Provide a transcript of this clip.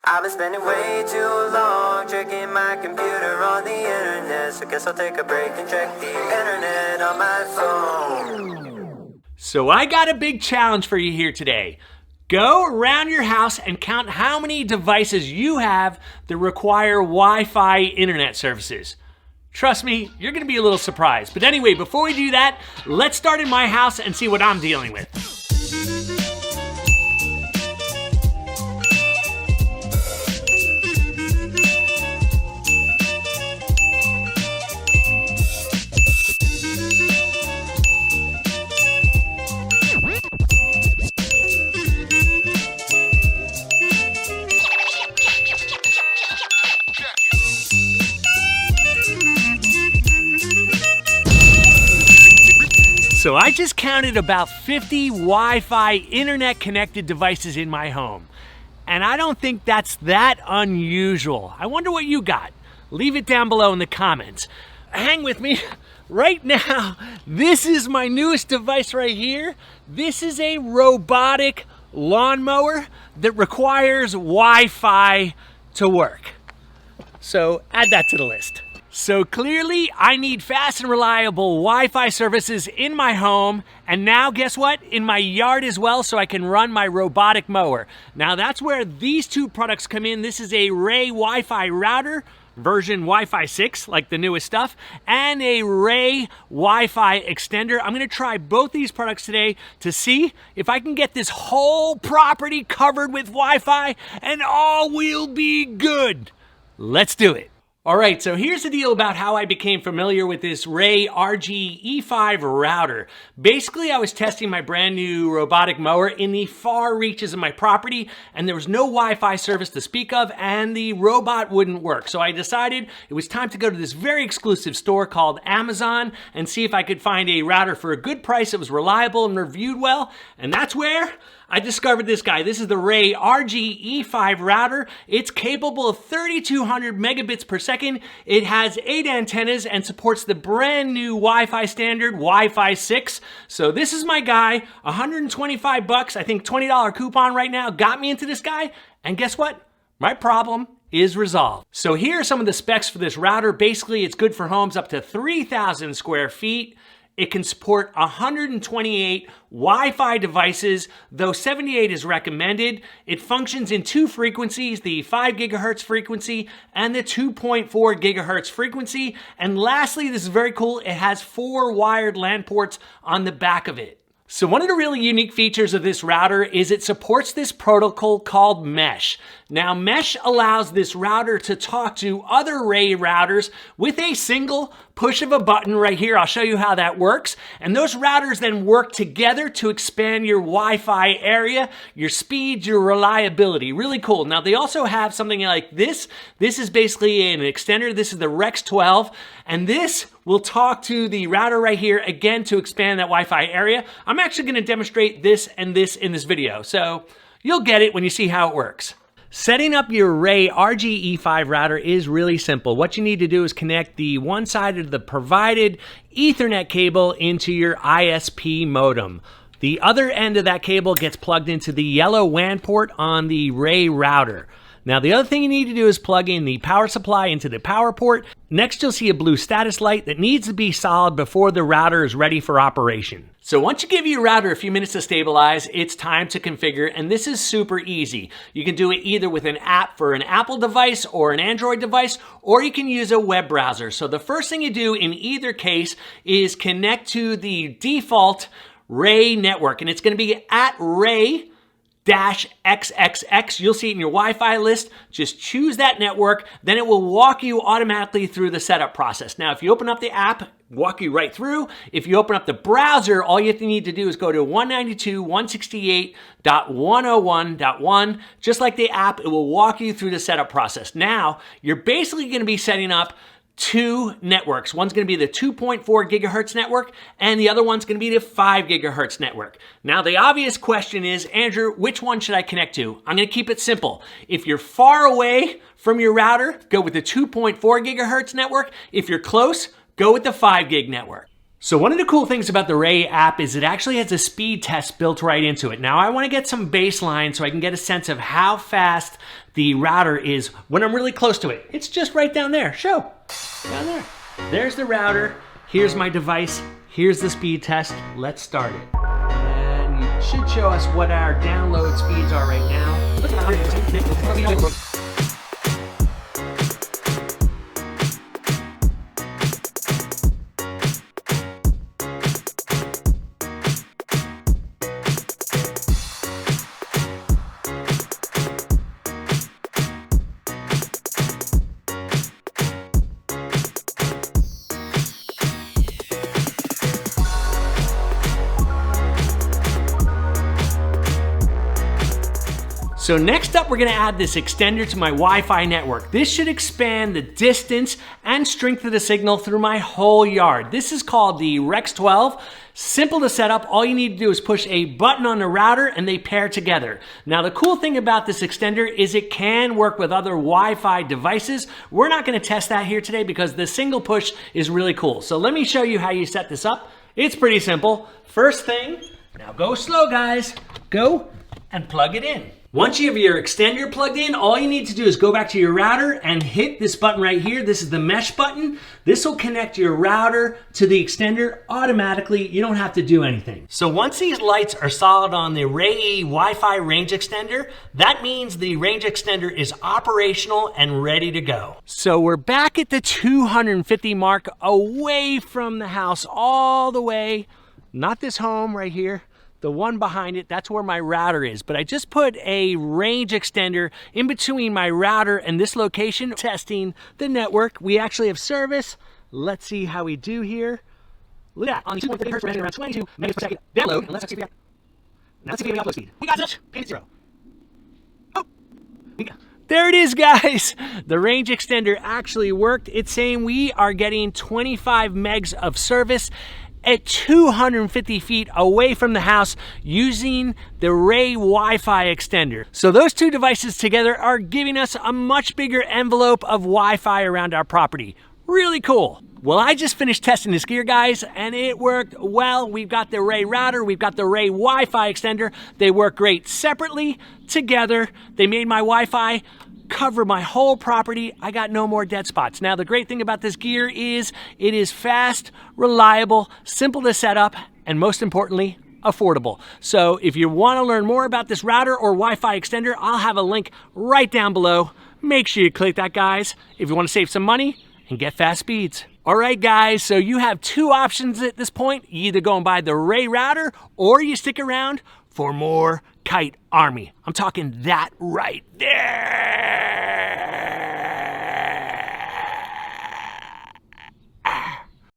I've been spending way too long checking my computer on the internet, so guess I'll take a break and check the internet on my phone. So I got a big challenge for you here today. Go around your house and count how many devices you have that require Wi-Fi internet services. Trust me, you're gonna be a little surprised. But anyway, before we do that, let's start in my house and see what I'm dealing with. So I just counted about 50 Wi-Fi internet connected devices in my home. And I don't think that's that unusual. I wonder what you got. Leave it down below in the comments. Hang with me. Right now, this is my newest device right here. This is a robotic lawnmower that requires Wi-Fi to work. So add that to the list. So clearly, I need fast and reliable Wi-Fi services in my home, and now guess what? In my yard as well, so I can run my robotic mower. Now that's where these two products come in. This is a Reyee Wi-Fi router, version Wi-Fi 6, like the newest stuff, and a Reyee Wi-Fi extender. I'm gonna try both these products today to see if I can get this whole property covered with Wi-Fi, and all will be good. Let's do it. All right, so here's the deal about how I became familiar with this Reyee RG-E5 router. Basically, I was testing my brand new robotic mower in the far reaches of my property, and there was no Wi-Fi service to speak of, and the robot wouldn't work. So I decided it was time to go to this very exclusive store called Amazon and see if I could find a router for a good price that was reliable and reviewed well, and that's where I discovered this guy. This is the Reyee RG-E5 router. It's capable of 3,200 megabits per second. It has 8 antennas and supports the brand new Wi-Fi standard, Wi-Fi 6. So this is my guy, 125 bucks, I think $20 coupon right now, got me into this guy. And guess what? My problem is resolved. So here are some of the specs for this router. Basically, it's good for homes up to 3,000 square feet. It can support 128 Wi-Fi devices, though 78 is recommended. It functions in 2 frequencies, the 5 gigahertz frequency and the 2.4 gigahertz frequency. And lastly, this is very cool, it has 4 wired LAN ports on the back of it. So one of the really unique features of this router is it supports this protocol called Mesh. Now, Mesh allows this router to talk to other Reyee routers with a single push of a button right here. I'll show you how that works. And those routers then work together to expand your Wi-Fi area, your speed, your reliability. Really cool. Now, they also have something like this. This is basically an extender. This is the Rex 12. And this will talk to the router right here, again, to expand that Wi-Fi area. I'm actually going to demonstrate this and this in this video. So you'll get it when you see how it works. Setting up your Reyee RG-E5 router is really simple. What you need to do is connect the one side of the provided Ethernet cable into your ISP modem. The other end of that cable gets plugged into the yellow WAN port on the Reyee router. Now, the other thing you need to do is plug in the power supply into the power port. Next, you'll see a blue status light that needs to be solid before the router is ready for operation. So once you give your router a few minutes to stabilize, it's time to configure, and this is super easy. You can do it either with an app for an Apple device or an Android device, or you can use a web browser. So the first thing you do in either case is connect to the default Reyee network, and it's going to be at Reyee XXX. You'll see it in your Wi-Fi list. Just choose that network, then it will walk you automatically through the setup process. Now, if you open up the app, walk you right through. If you open up the browser, all you need to do is go to 192.168.101.1. Just like the app, it will walk you through the setup process. Now, you're basically going to be setting up 2 networks. One's going to be the 2.4 gigahertz network, and the other one's going to be the 5 gigahertz network. Now, the obvious question is, Andrew, which one should I connect to? I'm going to keep it simple. If you're far away from your router, go with the 2.4 gigahertz network. If you're close, go with the 5 gig network. So one of the cool things about the Reyee app is it actually has a speed test built right into it. Now I want to get some baseline so I can get a sense of how fast the router is when I'm really close to it. It's just right down there. Show. Down there. There's the router. Here's my device. Here's the speed test. Let's start it. And it should show us what our download speeds are right now. So next up, we're gonna add this extender to my Wi-Fi network. This should expand the distance and strength of the signal through my whole yard. This is called the Rex 12. Simple to set up. All you need to do is push a button on the router and they pair together. Now the cool thing about this extender is it can work with other Wi-Fi devices. We're not gonna test that here today because the single push is really cool. So let me show you how you set this up. It's pretty simple. First thing, now go slow guys, go and plug it in. Once you have your extender plugged in, all you need to do is go back to your router and hit this button right here. This is the mesh button. This will connect your router to the extender automatically. You don't have to do anything. So once these lights are solid on the Reyee Wi-Fi range extender, that means the range extender is operational and ready to go. So we're back at the 250 mark, away from the house all the way, not this home right here. The one behind it, that's where my router is. But I just put a range extender in between my router and this location, testing the network. We actually have service. Let's see how we do here. Look at that, on 2.30 hertz, we're around 22 megabits per second download. And let's see if we got, now let's see if we got upload speed. We got it, page 0. Oh, there it is, guys. The range extender actually worked. It's saying we are getting 25 megs of service at 250 feet away from the house using the Reyee Wi-Fi extender. So those two devices together are giving us a much bigger envelope of Wi-Fi around our property. Really cool. Well, I just finished testing this gear, guys, and it worked well. We've got the Reyee router, we've got the Reyee Wi-Fi extender. They work great separately, together. They made my Wi-Fi cover my whole property. I got no more dead spots. Now, the great thing about this gear is it is fast, reliable, simple to set up, and most importantly, affordable. So if you want to learn more about this router or Wi-Fi extender, I'll have a link right down below. Make sure you click that, guys, if you want to save some money and get fast speeds. All right, guys, so you have two options at this point. You either go and buy the Reyee router or you stick around for more Kite Army. I'm talking that right there.